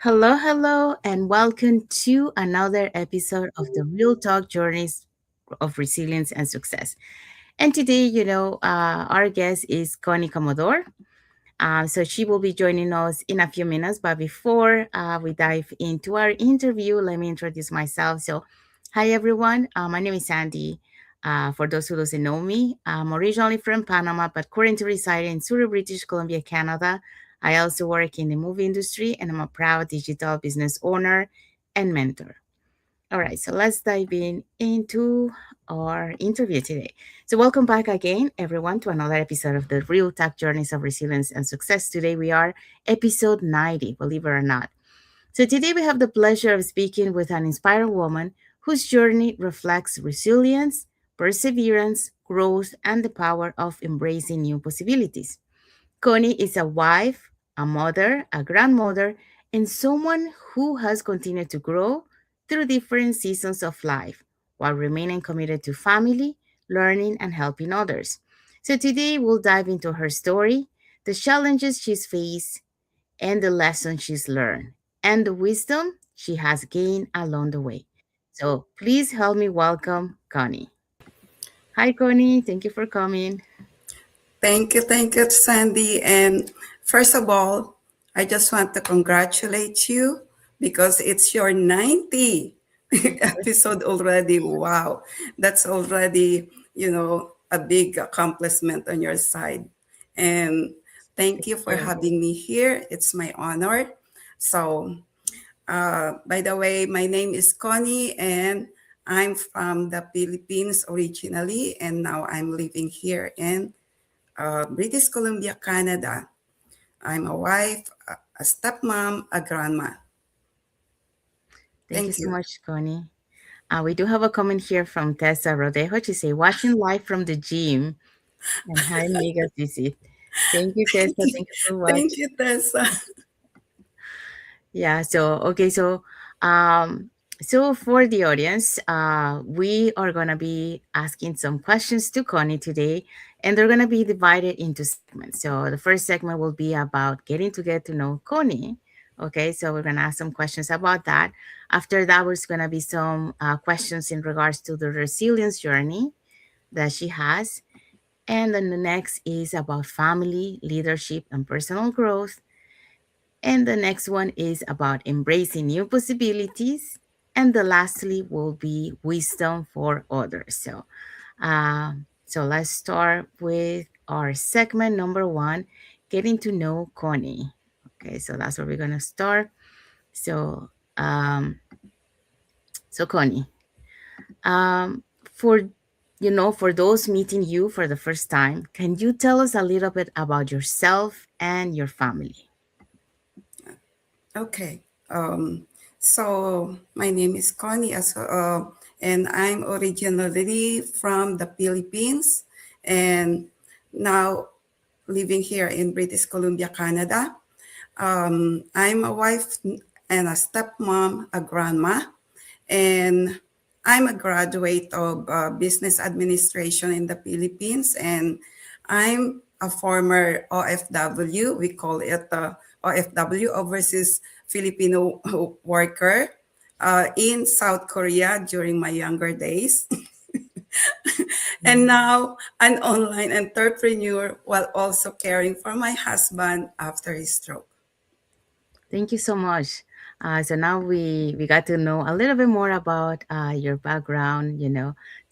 Hello, hello, and welcome to another episode of the Real Talk Journeys of Resilience and Success. And today, our guest is Connie Commodore. So she will be joining us in a few minutes. But before we dive into our interview, let me introduce myself. So, hi everyone. My name is Sandy. For those who doesn't know me, I'm originally from Panama, but currently residing in Surrey, British Columbia, Canada. I also work in the movie industry, and I'm a proud digital business owner and mentor. All right, so let's dive into our interview today. So, welcome back again, everyone, to another episode of the Real Talk Journeys of Resilience and Success. Today we are episode 90, believe it or not. So, today we have the pleasure of speaking with an inspiring woman whose journey reflects resilience, perseverance, growth, and the power of embracing new possibilities. Connie is a wife, a mother, a grandmother, and someone who has continued to grow through different seasons of life while remaining committed to family, learning, and helping others. So today we'll dive into her story, the challenges she's faced, and the lessons she's learned, and the wisdom she has gained along the way. So please help me welcome Connie. Hi, Connie. Thank you for coming. Thank you, Sandy. And first of all, I just want to congratulate you because it's your 90 episode already. Wow, that's already, a big accomplishment on your side. And thank you for Yeah. having me here. It's my honor. So, by the way, my name is Connie and I'm from the Philippines originally, and now I'm living here in British Columbia, Canada. I'm a wife, a stepmom, a grandma. Thank you Thank so you. much, Connie. We do have a comment here from Tessa Rodejo. She say, watching live from the gym. And hi, mega visit. Thank you, Tessa. Thank you for Thank watching. you, Tessa. Yeah, so okay, um so for the audience, we are gonna be asking some questions to Connie today, and they're gonna be divided into segments. So the first segment will be about getting to get to know Connie. Okay, so we're gonna ask some questions about that. After that, there's gonna be some questions in regards to the resilience journey that she has. And then the next is about family, leadership, and personal growth. And the next one is about embracing new possibilities. And the lastly will be wisdom for others. So let's start with our segment number one, getting to know Connie. Okay, so that's where we're gonna start. So, um, so Connie, for for those meeting you for the first time, can you tell us a little bit about yourself and your family? Okay. So my name is Connie, and I'm originally from the Philippines, and now living here in British Columbia, Canada. I'm a wife and a stepmom, a grandma, and I'm a graduate of business administration in the Philippines, and I'm a former OFW. We call it OFW, Overseas Filipino Worker, in South Korea during my younger days. And Mm. now an online entrepreneur while also caring for my husband after his stroke. Thank you so much. So now we got to know a little bit more about your background,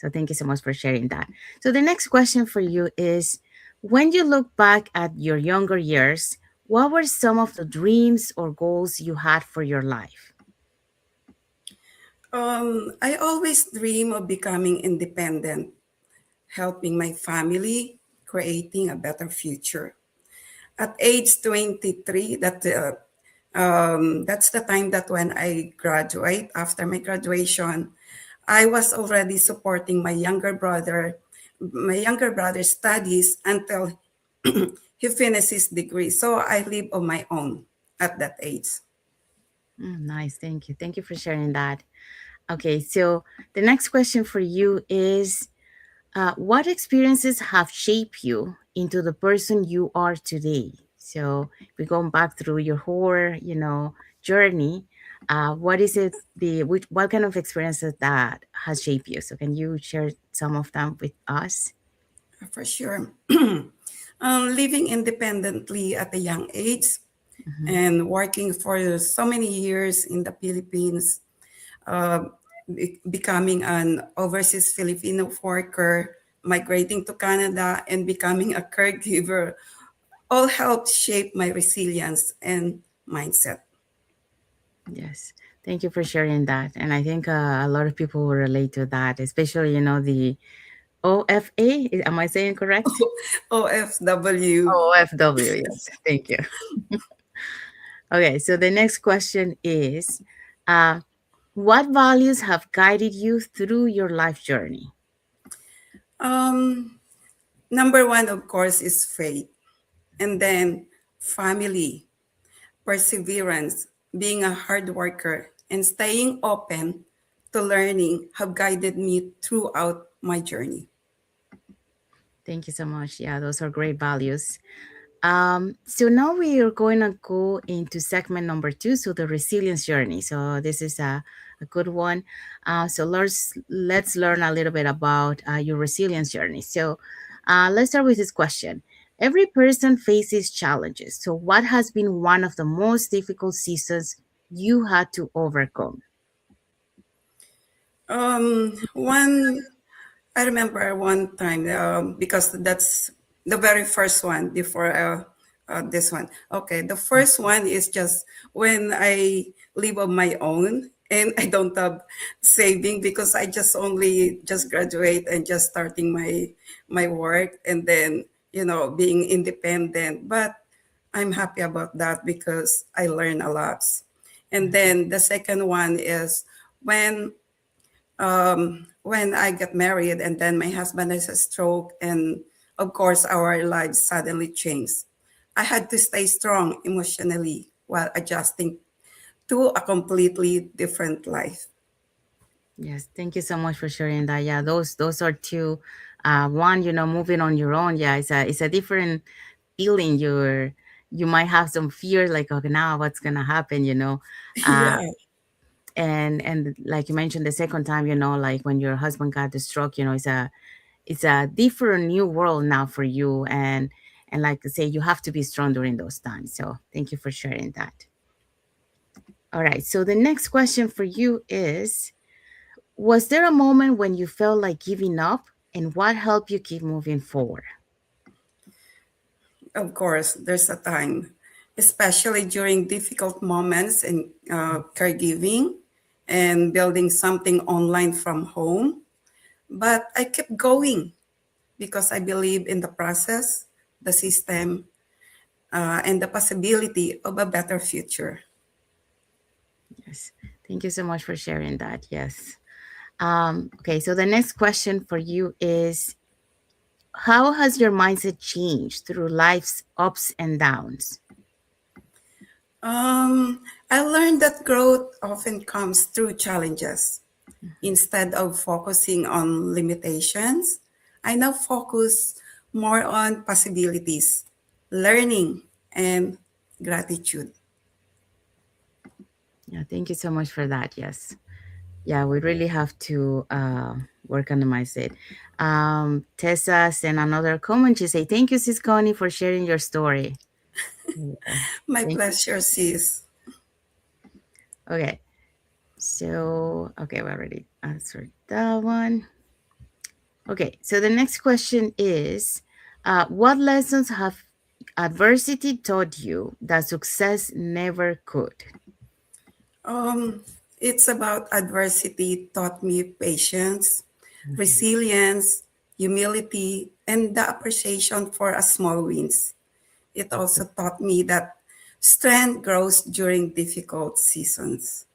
So thank you so much for sharing that. So the next question for you is, when you look back at your younger years, what were some of the dreams or goals you had for your life? I always dream of becoming independent, helping my family, creating a better future. At age 23, that's the time that when I graduate, after my graduation, I was already supporting my younger brother's studies until he finished his degree. So I live on my own at that age. Nice. Thank you. Thank you for sharing that. Okay, so the next question for you is, what experiences have shaped you into the person you are today? So we go back through your whole, journey. What is it? What kind of experiences that has shaped you? So can you share some of them with us? For sure. Living independently at a young age Hmm. and working for so many years in the Philippines, uh, becoming an overseas Filipino worker, migrating to Canada, and becoming a caregiver all helped shape my resilience and mindset. Yes. Thank you for sharing that. And I think a lot of people will relate to that, especially, the OFA. Am I saying correct? OFW. OFW. Yes. Thank you. Okay. So the next question is, uh, what values have guided you through your life journey? Um, Number one, of course, is faith, and then family, perseverance, being a hard worker, and staying open to learning have guided me throughout my journey. Thank you so much. Yeah, those are great values. So now we are going to go into segment number two, so the resilience journey. So this is a good one. So let's learn a little bit about your resilience journey. So let's start with this question. Every person faces challenges. So what has been one of the most difficult seasons you had to overcome? One I remember one time because that's the very first one before this one. Okay, the first one is just when I live on my own and I don't have saving because I just only just graduate and just starting my work and then being independent. But I'm happy about that because I learn a lot. And then the second one is when when I got married and then my husband has a stroke and of course our lives suddenly changed. I had to stay strong emotionally while adjusting to a completely different life. Yes, thank you so much for sharing that. Yeah, those are two. One, moving on your own. Yeah, it's a different feeling. You might have some fear, like, okay, now what's gonna happen? Uh, Yeah, and like you mentioned the second time, like when your husband got the stroke, it's a different new world now for you, and like I say, you have to be strong during those times. So thank you for sharing that. All right. So the next question for you is. Was there a moment when you felt like giving up, and what helped you keep moving forward? of course, there's a time, especially during difficult moments in caregiving and building something online from home. But I kept going because I believe in the process, the system, and the possibility of a better future. Yes. Thank you so much for sharing that. Yes. Okay, so the next question for you is, how has your mindset changed through life's ups and downs? Um, I learned that growth often comes through challenges. Instead of focusing on limitations, I now focus more on possibilities, learning, and gratitude. Yeah, thank you so much for that. Yes. Yeah, we really have to work on the mindset. Tessa sent another comment. She say, "Thank you, Sis Connie, for sharing your story." Yeah. My Thank you. pleasure, sis. Okay. So, okay, we already answered that one. Okay, so the next question is, what lessons have adversity taught you that success never could? Um, it's about adversity taught me patience, Mhm. resilience, humility, and the appreciation for a small wins. It also taught me that strength grows during difficult seasons.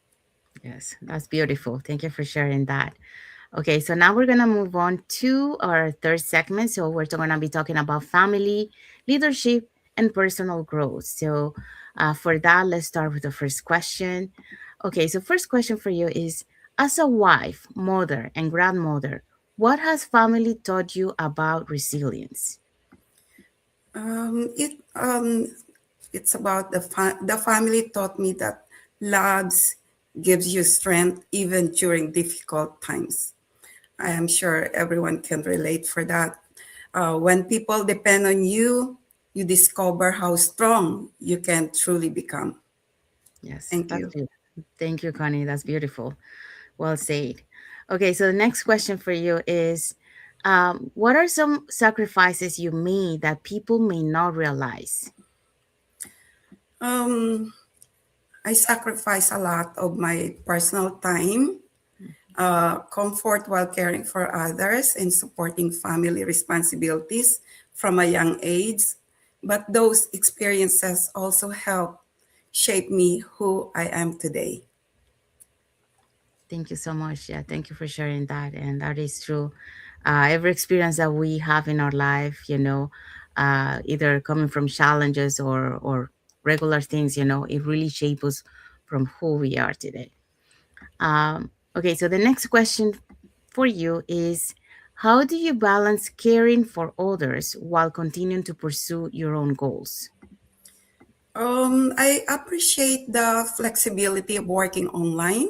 Yes, that's beautiful. Thank you for sharing that. Okay, so now we're going to move on to our third segment. So, we're going to be talking about family, leadership, and personal growth. So, for that, let's start with the first question. Okay, so first question for you is, as a wife, mother, and grandmother, what has family taught you about resilience? It It's about the family taught me that loves gives you strength even during difficult times. I am sure everyone can relate for that. When people depend on you, you discover how strong you can truly become. Yes, Thank that's you. beautiful. Thank you, Connie. That's beautiful. Well said. Okay, so the next question for you is what are some sacrifices you made that people may not realize? Um, I sacrifice a lot of my personal time, comfort while caring for others, and supporting family responsibilities from a young age. But those experiences also help shape me who I am today. Thank you so much. Yeah, thank you for sharing that. And that is true. Every experience that we have in our life, either coming from challenges or regular things, it really shapes us from who we are today. Okay, so the next question for you is how do you balance caring for others while continuing to pursue your own goals? I appreciate the flexibility of working online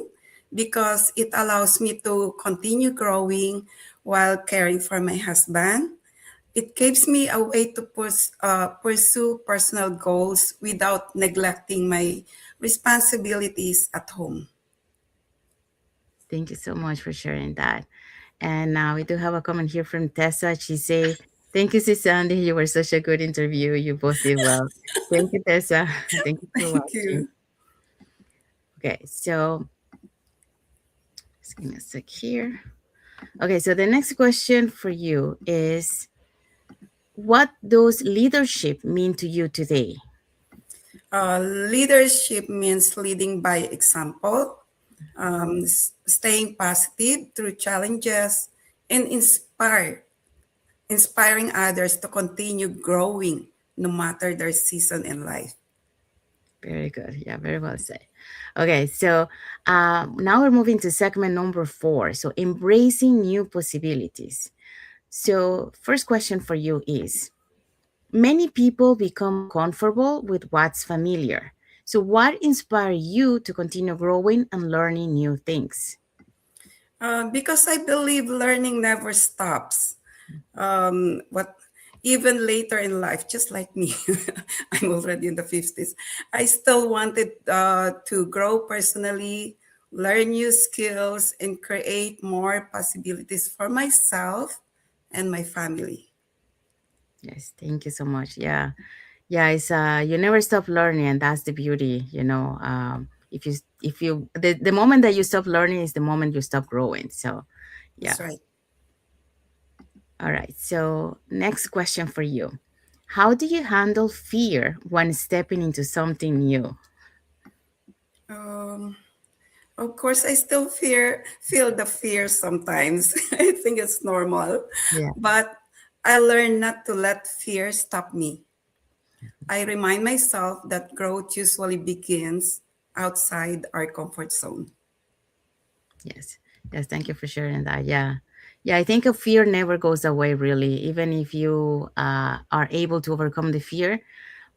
because it allows me to continue growing while caring for my husband. It gives me a way to pursue personal goals without neglecting my responsibilities at home. Thank you so much for sharing that. And now we do have a comment here from Tessa. She say, "Thank you, Sis Sandy. You were such a good interview. You both did well." Thank you, Tessa. Thank you for Thank watching. you. Okay, so just give me a sec here. Okay, so the next question for you is, what does leadership mean to you today? Leadership means leading by example, staying positive through challenges, and inspiring others to continue growing no matter their season in life. Very good. Yeah, very well said. Okay, so now we're moving to segment number 4. So, embracing new possibilities. So, first question for you is, many people become comfortable with what's familiar. So, what inspired you to continue growing and learning new things? Because I believe learning never stops. What even later in life, just like me, I'm already in the 50s. I still wanted to grow personally, learn new skills, and create more possibilities for myself and my family. Yes, thank you so much. Yeah, yeah, it's you never stop learning, and that's the beauty, the moment that you stop learning is the moment you stop growing. So, yeah. That's right. All right. So, next question for you. How do you handle fear when stepping into something new? Um, of course, I still feel the fear sometimes. I think it's normal, Yeah. but I learn not to let fear stop me. I remind myself that growth usually begins outside our comfort zone. Yes. Yes. Thank you for sharing that. Yeah. Yeah. I think a fear never goes away, really. Even if you are able to overcome the fear,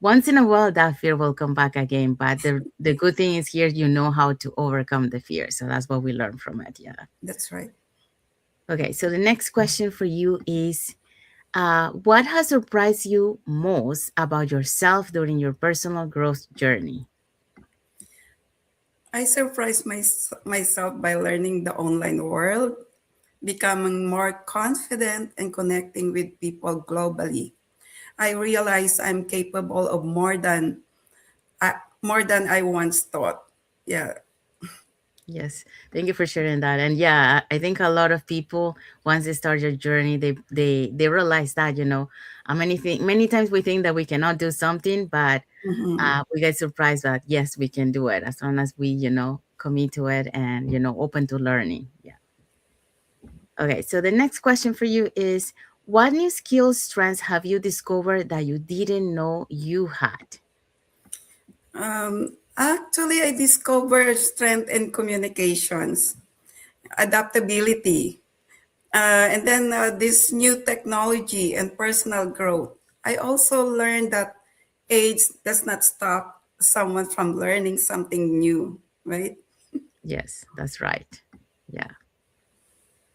once in a while that fear will come back again. But the good thing is here, you know how to overcome the fear. So that's what we learn from it. Yeah. That's right. Okay. So the next question for you is what has surprised you most about yourself during your personal growth journey? I surprised myself by learning the online world, becoming more confident, and connecting with people globally. I realized I'm capable of I, more than I once thought. Yeah, Yes, thank you for sharing that. And yeah, I think a lot of people once they start their journey, they realize that many times we think that we cannot do something, but mhm. we get surprised that yes, we can do it as long as we commit to it and open to learning. Yeah. Okay, so the next question for you is, what new skills, strengths have you discovered that you didn't know you had? Actually, I discovered strength in communications, adaptability, and then this new technology and personal growth. I also learned that age does not stop someone from learning something new, right? Yes, that's right. Yeah,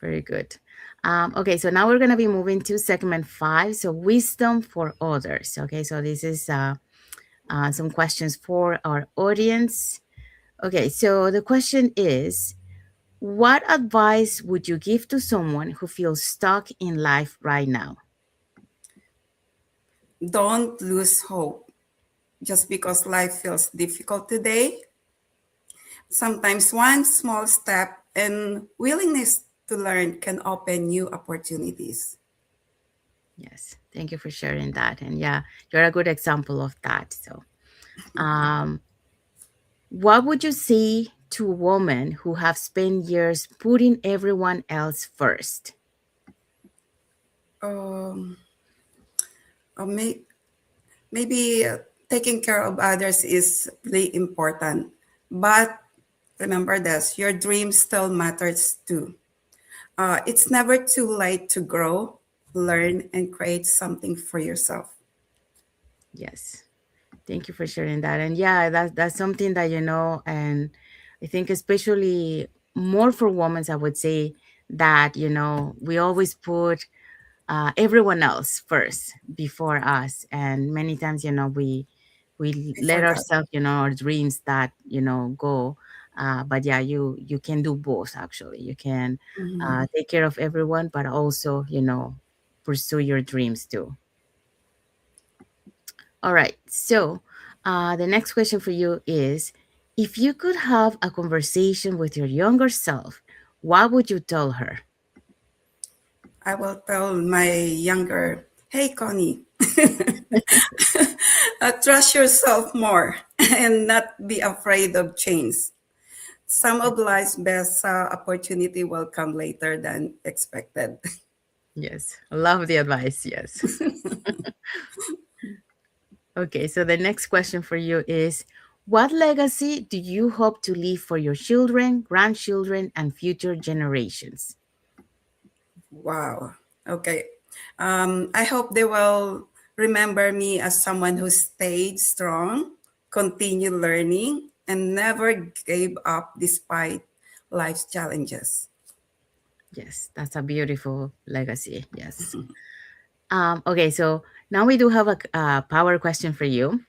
very good. Okay, so now we're going to be moving to segment five. So, wisdom for others. Okay, so this is some questions for our audience. Okay, so the question is, what advice would you give to someone who feels stuck in life right now? Don't lose hope. Just because life feels difficult today, sometimes one small step and willingness to learn can open new opportunities. Yes, thank you for sharing that. And yeah, you're a good example of that. So, um, what would you say to a woman who have spent years putting everyone else first? Um, or maybe taking care of others is really important, but remember this: your dream still matters too. It's never too late to grow, learn, and create something for yourself. Yes, thank you for sharing that. And yeah, that's something that and I think especially more for women, I would say that we always put everyone else first before us, and many times we I let forgot. ourselves our dreams that go. But yeah, you can do both. Actually, you can Mhm. take care of everyone, but also pursue your dreams too. All right. So, the next question for you is, if you could have a conversation with your younger self, what would you tell her? I will tell my younger, hey, Connie, trust yourself more and not be afraid of change. Some of life's best opportunity will come later than expected. Yes, I love the advice. Yes. Okay, so the next question for you is, what legacy do you hope to leave for your children, grandchildren, and future generations? Wow. Okay. I hope they will remember me as someone who stayed strong, continued learning, and never gave up despite life's challenges. Yes, that's a beautiful legacy. Yes. Okay, so now we do have a power question for you.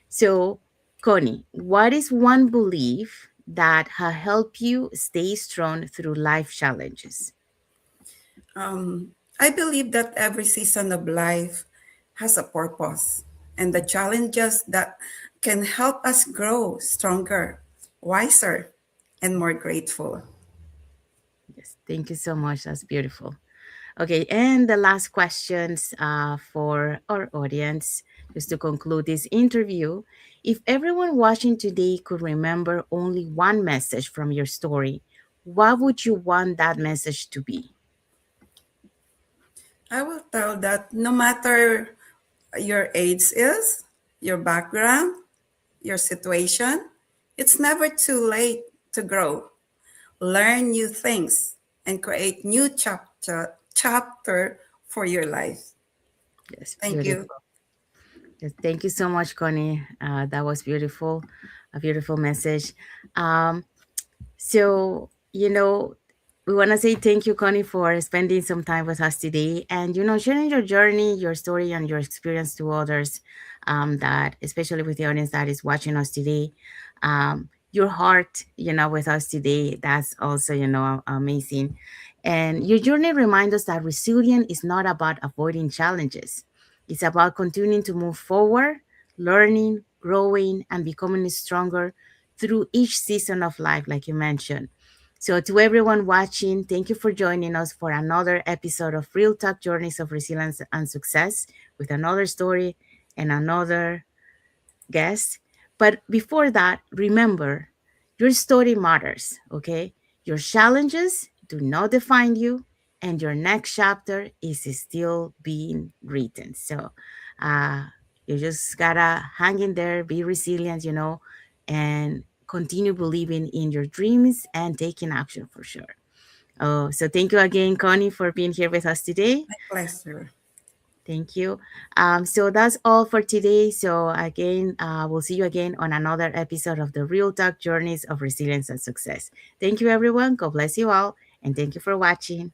So, Connie, what is one belief that has helped you stay strong through life challenges? Um, I believe that every season of life has a purpose, and the challenges that can help us grow stronger, wiser, and more grateful. Yes, thank you so much. That's beautiful. Okay, and the last questions for our audience, just to conclude this interview. If everyone watching today could remember only one message from your story, what would you want that message to be? I will tell that no matter your age is, your background, your situation, it's never too late to grow, learn new things, and create new chapter for your life. Yes, Thank you. beautiful. Yes, thank you so much, Connie. That was beautiful, a beautiful message. Um, So, we want to say thank you, Connie, for spending some time with us today and, sharing your journey, your story, and your experience to others, that, especially with the audience that is watching us today. Your heart, with us today, that's also, amazing. And your journey reminds us that resilience is not about avoiding challenges, it's about continuing to move forward, learning, growing, and becoming stronger through each season of life, like you mentioned. So, to everyone watching, thank you for joining us for another episode of Real Talk Journeys of Resilience and Success with another story and another guest. But before that, remember your story matters, okay? Your challenges do not define you, and your next chapter is still being written. So, uh, you just gotta hang in there, be resilient, and continue believing in your dreams and taking action for sure. Oh, so thank you again, Connie, for being here with us today. My pleasure. Thank you. So that's all for today. So again, we'll see you again on another episode of the Real Talk Journeys of Resilience and Success. Thank you, everyone. God bless you all, and thank you for watching.